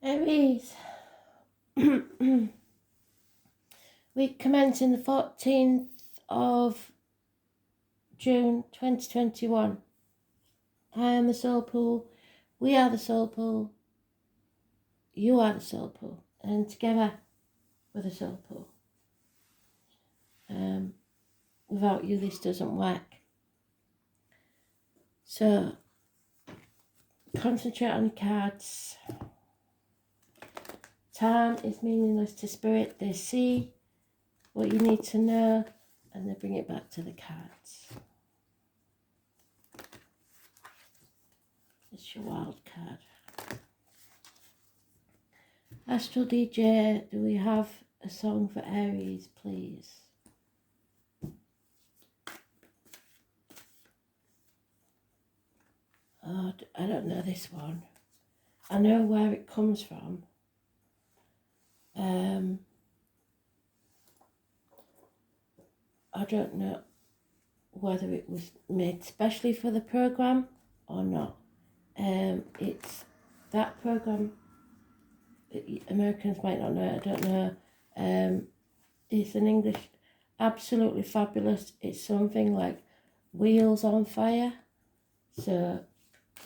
Aries, we commence in the 14th of June 2021. I am the soul pool, we are the soul pool, you are the soul pool, and together we're the soul pool. Without you this doesn't work. So concentrate on your cards. Time is meaningless to spirit. They see what you need to know and they bring it back to the cards. It's your wild card. Astral DJ, do we have a song for Aries, please? Oh, I don't know this one. I know where it comes from. I don't know whether it was made specially for the program or not. It's that program. Americans might not know it. I don't know. It's in English. Absolutely fabulous. It's something like Wheels on Fire. So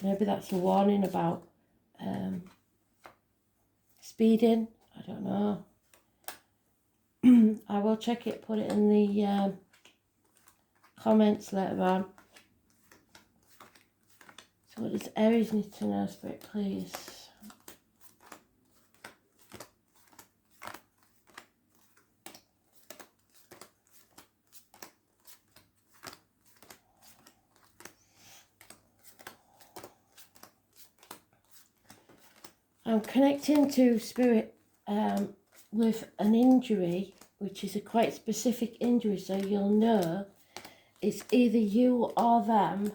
maybe that's a warning about speeding. I don't know. I will check it, put it in the comments later on. So what does Aries need to know, Spirit, please? I'm connecting to Spirit with an injury, which is a quite specific injury, so you'll know it's either you or them,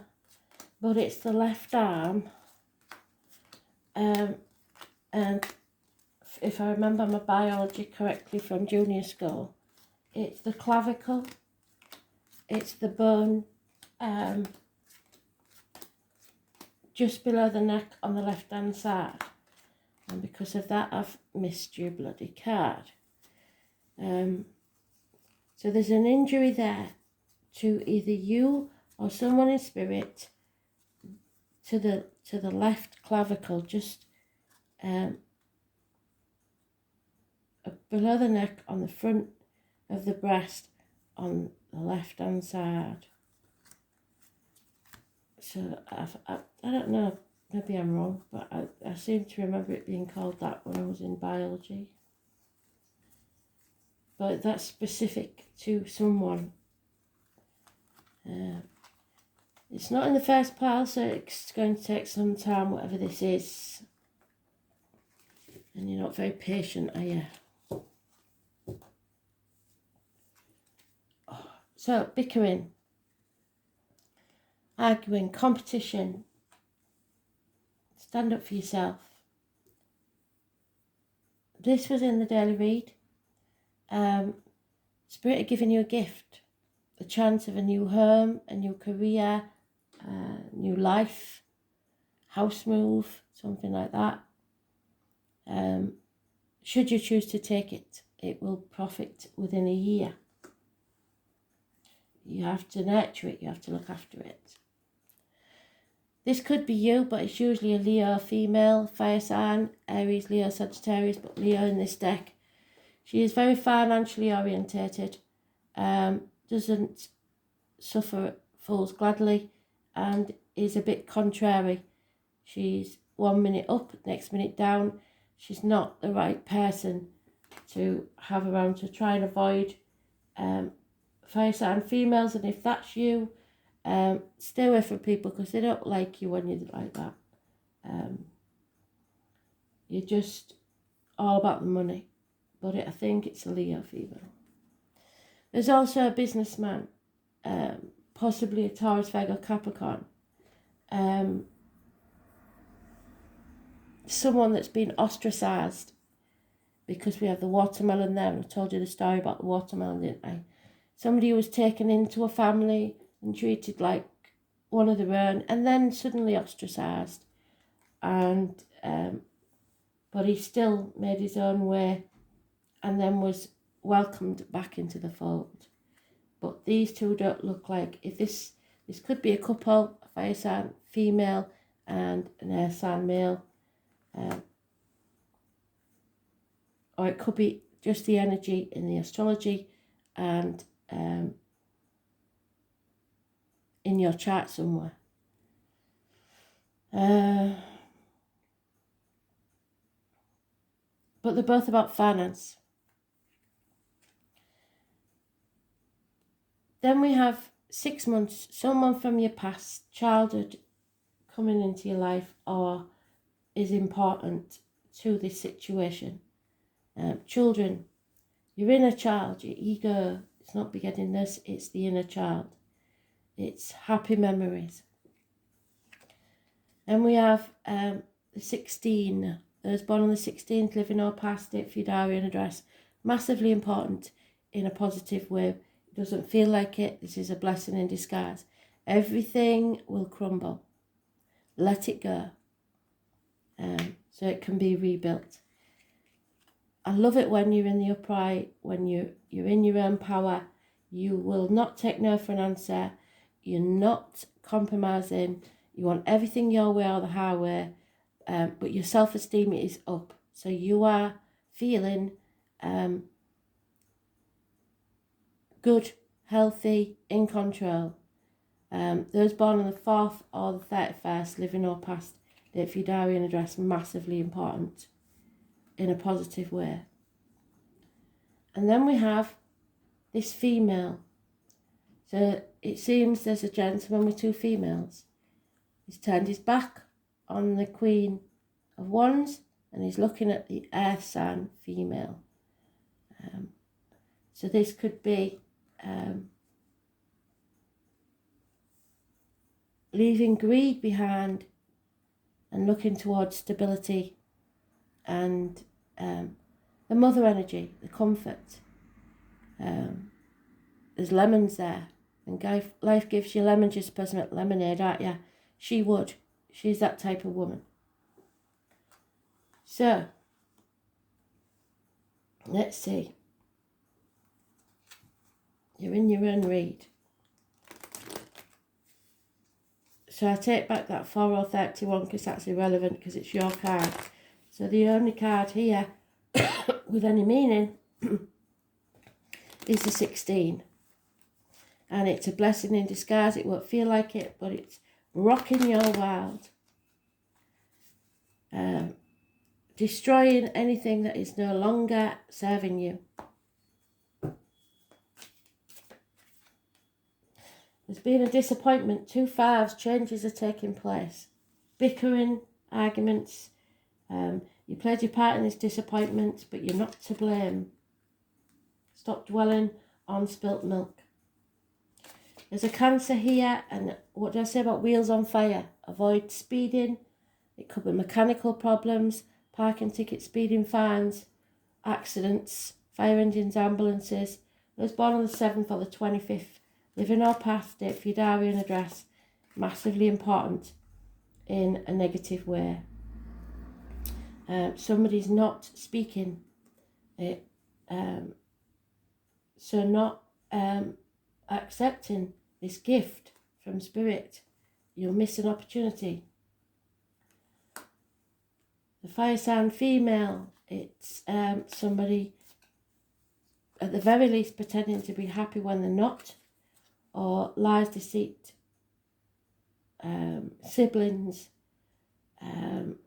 but it's the left arm. And if I remember my biology correctly from junior school, it's the clavicle, it's the bone just below the neck on the left hand side. And because of that, I've missed your bloody card. So there's an injury there to either you or someone in spirit to the left clavicle, just below the neck on the front of the breast on the left hand side. So I don't know. Maybe I'm wrong, but I seem to remember it being called that when I was in biology. But that's specific to someone. It's not in the first pile, so it's going to take some time, whatever this is. And you're not very patient, are you? Oh, so, bickering, arguing, competition. Stand up for yourself. This was in the daily read. Spirit are giving you a gift, the chance of a new home, a new career, new life, house move, something like that. Should you choose to take it, it will profit within a year. You have to nurture it, you have to look after it. This could be you, but it's usually a Leo female, fire sign, Aries, Leo, Sagittarius, but Leo in this deck. She is very financially orientated, doesn't suffer fools gladly, and is a bit contrary. She's 1 minute up, next minute down. She's not the right person to have around, to try and avoid fire sign females, and if that's you, stay away from people because they don't like you when you're like that. You're just all about the money, but I think it's a Leo female. There's also a businessman, possibly a Taurus, Virgo, Capricorn. Someone that's been ostracised, because we have the watermelon there. I told you the story about the watermelon, didn't I? Somebody who was taken into a family and treated like one of their own, and then suddenly ostracised and but he still made his own way and then was welcomed back into the fold. But these two don't look like, if this could be a couple, a fire sign female and an air sign male, or it could be just the energy in the astrology and in your chart somewhere. But they're both about finance. Then we have 6 months, someone from your past, childhood, coming into your life or is important to this situation. Children, your inner child, your ego, it's not begetting this, it's the inner child. It's happy memories. And we have the 16, those born on the 16th, living or past, date for your diary and address. Massively important in a positive way. It doesn't feel like it. This is a blessing in disguise. Everything will crumble. Let it go. So it can be rebuilt. I love it when you're in the upright, when you're in your own power. You will not take no for an answer. You're not compromising. You want everything your way or the highway, but your self-esteem is up. So you are feeling good, healthy, in control. Those born on the 4th or the 31st, living or past, date for your diary and address, massively important in a positive way. And then we have this female. So it seems there's a gentleman with 2 females. He's turned his back on the Queen of Wands and he's looking at the earth sign female. So this could be leaving greed behind and looking towards stability and the mother energy, the comfort. There's lemons there. And life gives you lemons, you're supposed to make lemonade, aren't you? She would. She's that type of woman. So, let's see. You're in your own read. So I take back that 4 or 31 because that's irrelevant because it's your card. So the only card here with any meaning is the 16. And it's a blessing in disguise. It won't feel like it, but it's rocking your world. Destroying anything that is no longer serving you. There's been a disappointment. 2 5s, changes are taking place. Bickering, arguments. You played your part in this disappointment, but you're not to blame. Stop dwelling on spilt milk. There's a Cancer here, and what do I say about wheels on fire? Avoid speeding. It could be mechanical problems, parking tickets, speeding fines, accidents, fire engines, ambulances. Those born on the 7th or the 25th, living or past, date for your diary and address, massively important in a negative way. Somebody's not speaking it, so not accepting this gift from spirit. You'll miss an opportunity. The fire sign female, it's somebody at the very least pretending to be happy when they're not, or lies, deceit, siblings,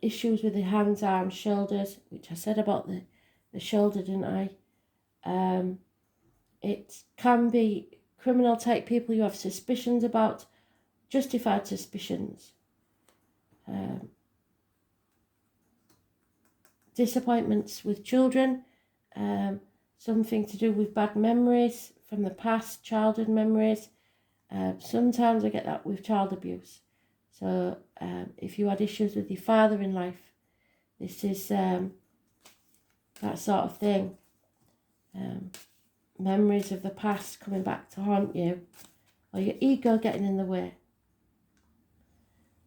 issues with the hands, arms, shoulders, which I said about the shoulder, didn't I? It can be criminal type people you have suspicions about, justified suspicions. Disappointments with children, something to do with bad memories from the past, childhood memories. Sometimes I get that with child abuse. So if you had issues with your father in life, this is that sort of thing. Memories of the past coming back to haunt you, or your ego getting in the way.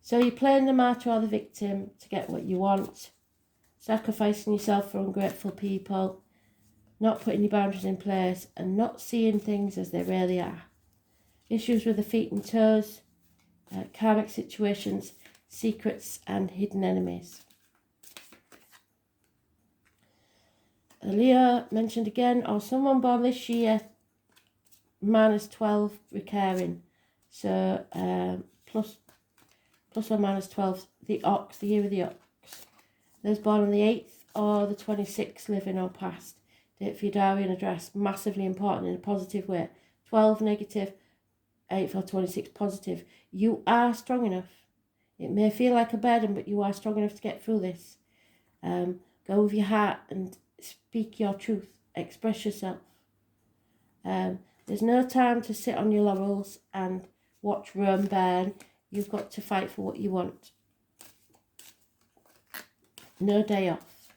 So you're playing the martyr or the victim to get what you want. sacrificing yourself for ungrateful people, not putting your boundaries in place, and not seeing things as they really are. Issues with the feet and toes, karmic situations, secrets, and hidden enemies. Leo mentioned again, or someone born this year, -12 recurring. So plus or minus 12, the ox, the year of the ox. Those born on the 8th or the 26th, living or past. Date for your diary and address, massively important in a positive way. 12 negative, 8th or 26 positive. You are strong enough. It may feel like a burden, but you are strong enough to get through this. Go with your heart and speak your truth. Express yourself. There's no time to sit on your laurels and watch Rome burn. You've got to fight for what you want. No day off.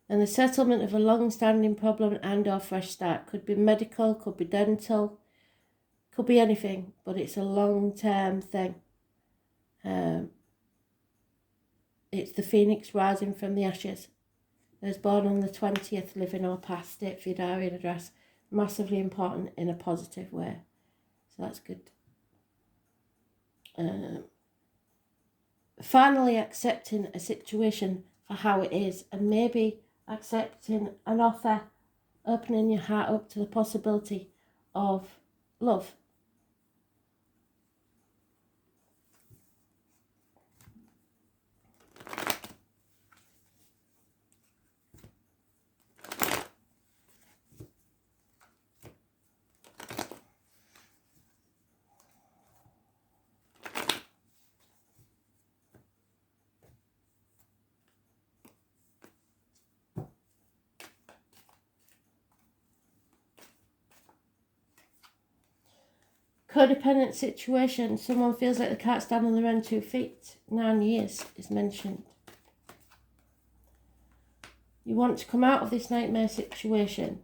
And the settlement of a long-standing problem and or fresh start. Could be medical, could be dental, could be anything, but it's a long-term thing. It's the phoenix rising from the ashes. Those born on the 20th, living or past, date for your diary and address. Massively important in a positive way. So that's good. Finally accepting a situation for how it is, and maybe accepting an offer, opening your heart up to the possibility of love. Codependent situation. Someone feels like they can't stand on their own 2 feet. 9 years is mentioned. You want to come out of this nightmare situation.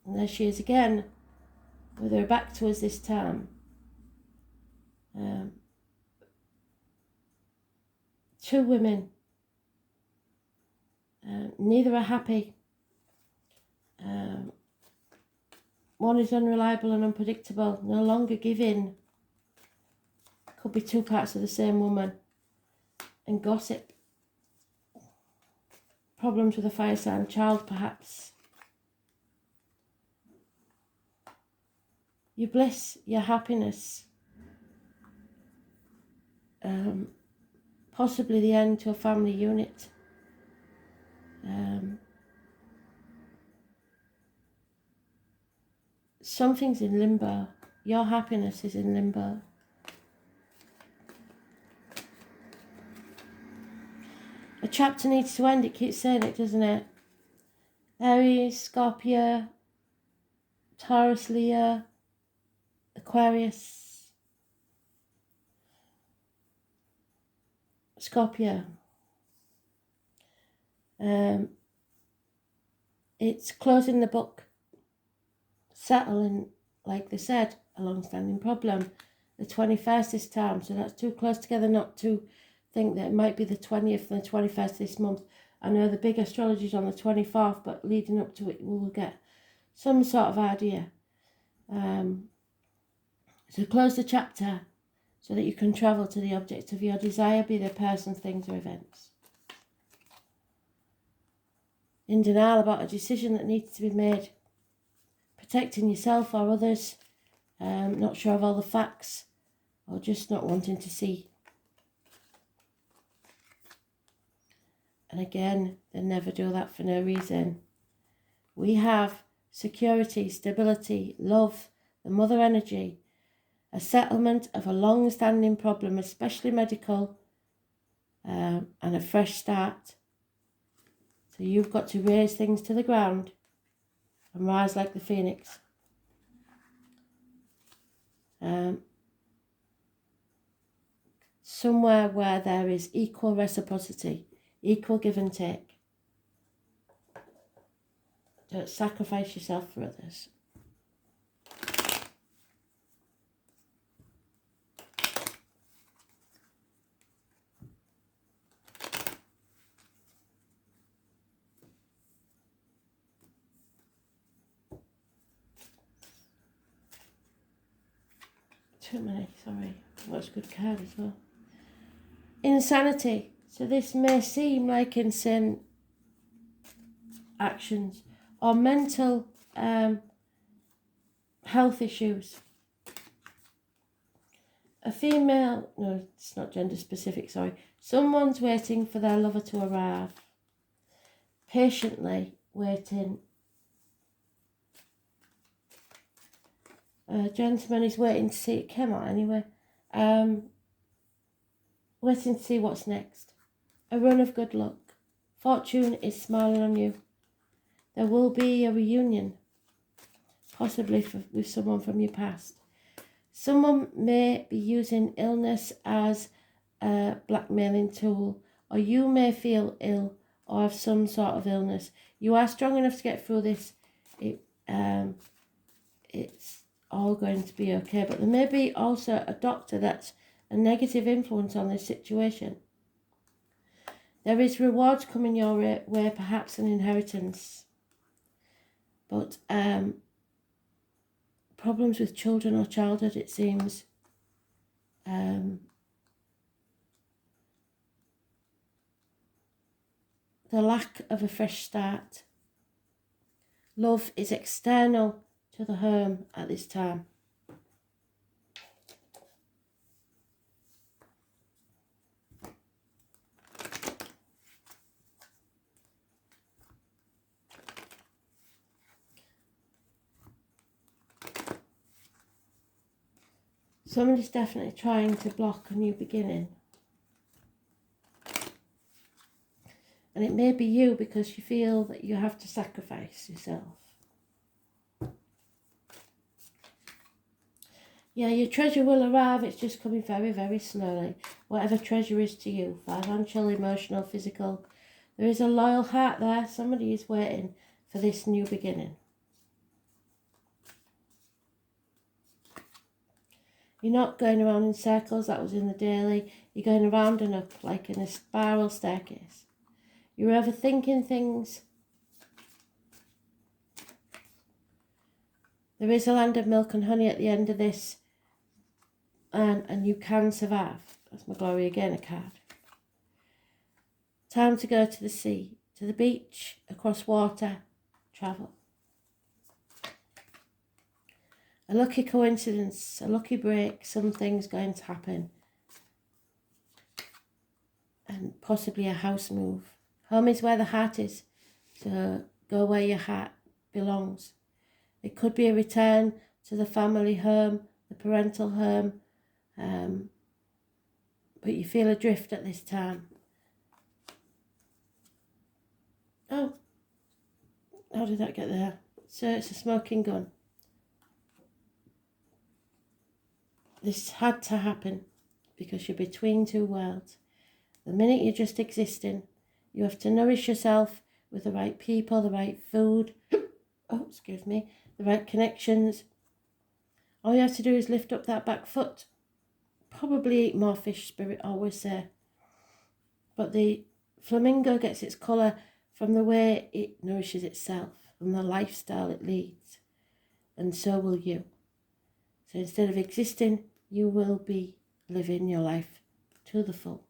And there she is again, with her back to us this time. Two women. Neither are happy. One is unreliable and unpredictable, no longer giving. Could be two parts of the same woman. And gossip. Problems with a fire sign child, perhaps. Your bliss, your happiness. Possibly the end to a family unit. Something's in limbo. Your happiness is in limbo. A chapter needs to end. It keeps saying it, doesn't it? Aries, Scorpio, Taurus, Leo, Aquarius, Scorpio. It's closing the book. Settling, like they said, a long-standing problem. The 21st this time, so that's too close together not to think that it might be the 20th and the 21st this month. I know the big astrology is on the 24th, but leading up to it, we will get some sort of idea. So close the chapter so that you can travel to the object of your desire, be they persons, things, or events. In denial about a decision that needs to be made. Protecting yourself or others, not sure of all the facts, or just not wanting to see. And again, they never do that for no reason. We have security, stability, love, the mother energy, a settlement of a long-standing problem, especially medical, and a fresh start. So you've got to raise things to the ground and rise like the phoenix. Somewhere where there is equal reciprocity, equal give and take. Don't sacrifice yourself for others. too many, sorry. That's a good card as well. Insanity. So this may seem like insane actions or mental health issues. A female, no, it's not gender specific, sorry. Someone's waiting for their lover to arrive. Patiently waiting. A gentleman is waiting to see, it came out anyway. Waiting to see what's next. A run of good luck. Fortune is smiling on you. There will be a reunion, possibly with someone from your past. Someone may be using illness as a blackmailing tool, or you may feel ill or have some sort of illness. You are strong enough to get through this. It's all going to be okay, but there may be also a doctor that's a negative influence on this situation. There is rewards coming your way, perhaps an inheritance. But problems with children or childhood, it seems. The lack of a fresh start. Love is external to the home at this time. Somebody's definitely trying to block a new beginning. And it may be you because you feel that you have to sacrifice yourself. Yeah, your treasure will arrive. It's just coming very, very slowly. Whatever treasure is to you, financial, emotional, physical. There is a loyal heart there. Somebody is waiting for this new beginning. You're not going around in circles. That was in the daily. You're going around and up like in a spiral staircase. You're overthinking things. There is a land of milk and honey at the end of this. And you can survive. That's my glory again, a card. Time to go to the sea, to the beach, across water, travel. A lucky coincidence, a lucky break, something's going to happen. And possibly a house move. Home is where the heart is, so go where your heart belongs. It could be a return to the family home, the parental home, but you feel adrift at this time. Oh, how did that get there? So it's a smoking gun. This had to happen because you're between two worlds. The minute you're just existing, you have to nourish yourself with the right people, the right food, the right connections. All you have to do is lift up that back foot. Probably eat more fish, Spirit always say. But the flamingo gets its colour from the way it nourishes itself, from the lifestyle it leads. And so will you. So instead of existing, you will be living your life to the full.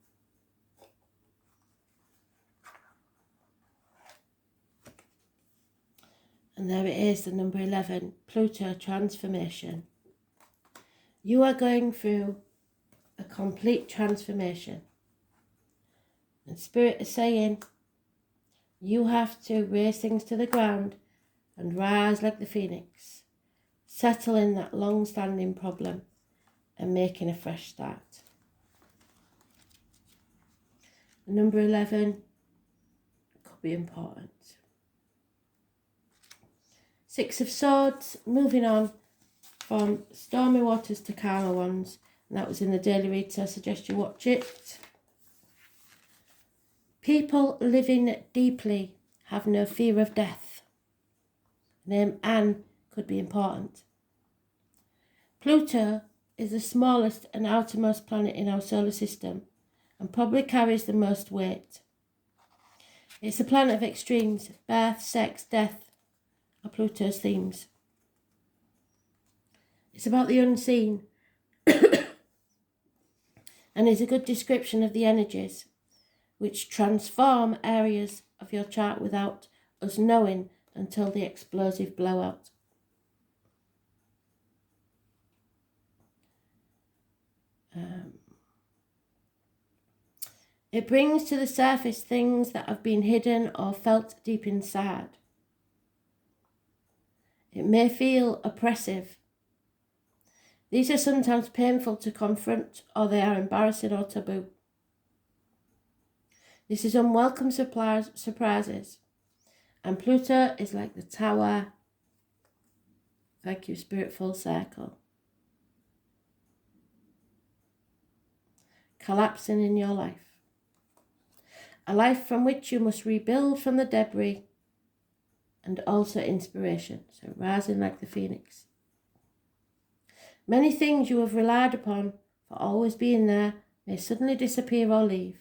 And there it is, the number 11, Pluto transformation. You are going through a complete transformation. And Spirit is saying, you have to raise things to the ground and rise like the phoenix, settling that long-standing problem and making a fresh start. The number 11 could be important. Six of Swords, moving on from stormy waters to calmer ones. And that was in the daily read, so I suggest you watch it. People living deeply have no fear of death. The name Anne could be important. Pluto is the smallest and outermost planet in our solar system and probably carries the most weight. It's a planet of extremes. Birth, sex, death are Pluto's themes. It's about the unseen, and is a good description of the energies which transform areas of your chart without us knowing until the explosive blowout. It brings to the surface things that have been hidden or felt deep inside. It may feel oppressive. These are sometimes painful to confront, or they are embarrassing or taboo. This is unwelcome surprises. And Pluto is like the tower. Thank you, Spirit, full circle. Collapsing in your life. A life from which you must rebuild from the debris, and also inspiration. So rising like the phoenix. Many things you have relied upon for always being there may suddenly disappear or leave.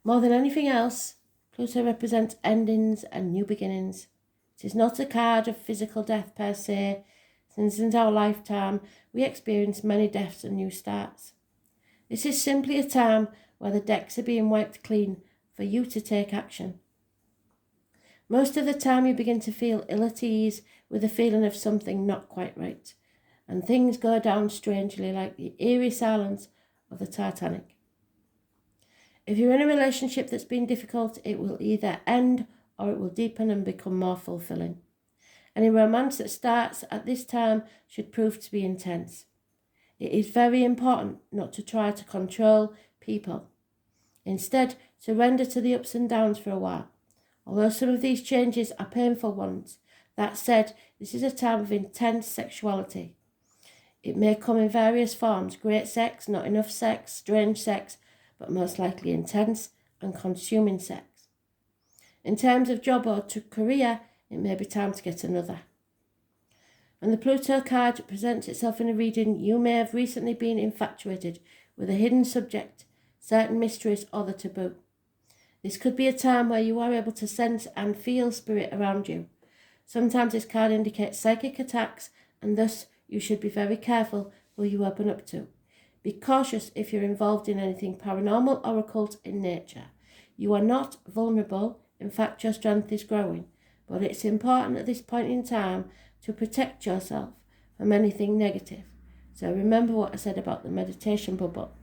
More than anything else, Pluto represents endings and new beginnings. It is not a card of physical death per se, since in our lifetime we experience many deaths and new starts. This is simply a time where the decks are being wiped clean for you to take action. Most of the time you begin to feel ill at ease with a feeling of something not quite right, and things go down strangely like the eerie silence of the Titanic. If you're in a relationship that's been difficult, it will either end or it will deepen and become more fulfilling. Any romance that starts at this time should prove to be intense. It is very important not to try to control people. Instead, surrender to the ups and downs for a while. Although some of these changes are painful ones, that said, this is a time of intense sexuality. It may come in various forms: great sex, not enough sex, strange sex, but most likely intense and consuming sex. In terms of job or to career, it may be time to get another. When the Pluto card presents itself in a reading, you may have recently been infatuated with a hidden subject, certain mysteries, or the taboo. This could be a time where you are able to sense and feel spirit around you. Sometimes this card indicates psychic attacks, and thus you should be very careful who you open up to. Be cautious if you're involved in anything paranormal or occult in nature. You are not vulnerable. In fact, your strength is growing. But it's important at this point in time to protect yourself from anything negative. So remember what I said about the meditation bubble.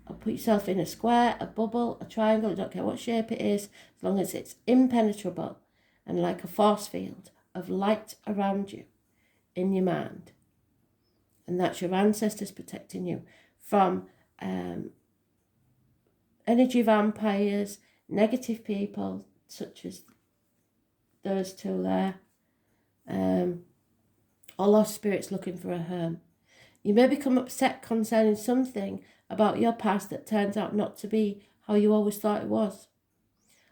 Or put yourself in a square, a bubble, a triangle, I don't care what shape it is, as long as it's impenetrable and like a force field of light around you in your mind. And that's your ancestors protecting you from energy vampires, negative people, such as those two there, or lost spirits looking for a home. You may become upset concerning something about your past that turns out not to be how you always thought it was.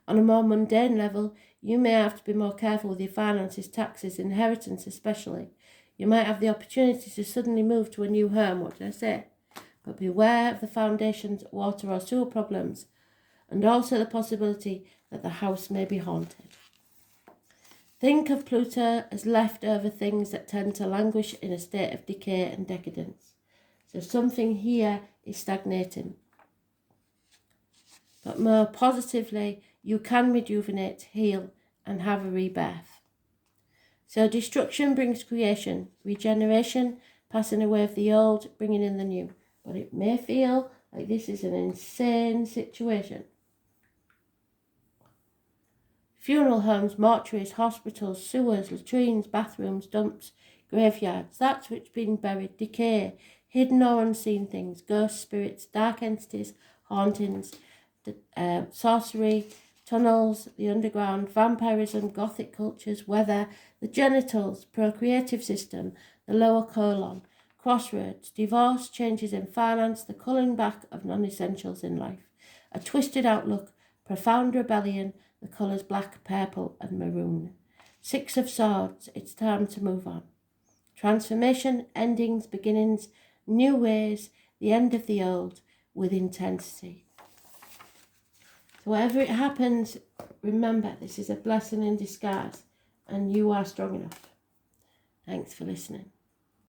On a more mundane level, you may have to be more careful with your finances, taxes, inheritance especially. You might have the opportunity to suddenly move to a new home, what did I say? But beware of the foundation's water or sewer problems, and also the possibility that the house may be haunted. Think of Pluto as leftover things that tend to languish in a state of decay and decadence. So something here is stagnating. But more positively, you can rejuvenate, heal, and have a rebirth. So destruction brings creation, regeneration, passing away of the old, bringing in the new. But it may feel like this is an insane situation. Funeral homes, mortuaries, hospitals, sewers, latrines, bathrooms, dumps, graveyards, that's what's been buried, decay, hidden or unseen things, ghosts, spirits, dark entities, hauntings, sorcery, tunnels, the underground, vampirism, gothic cultures, weather, the genitals, procreative system, the lower colon, crossroads, divorce, changes in finance, the culling back of non-essentials in life, a twisted outlook, profound rebellion, the colours black, purple and maroon. 6 of Swords, it's time to move on. Transformation, endings, beginnings, new ways, the end of the old with intensity. So whatever it happens, remember this is a blessing in disguise and you are strong enough. Thanks for listening.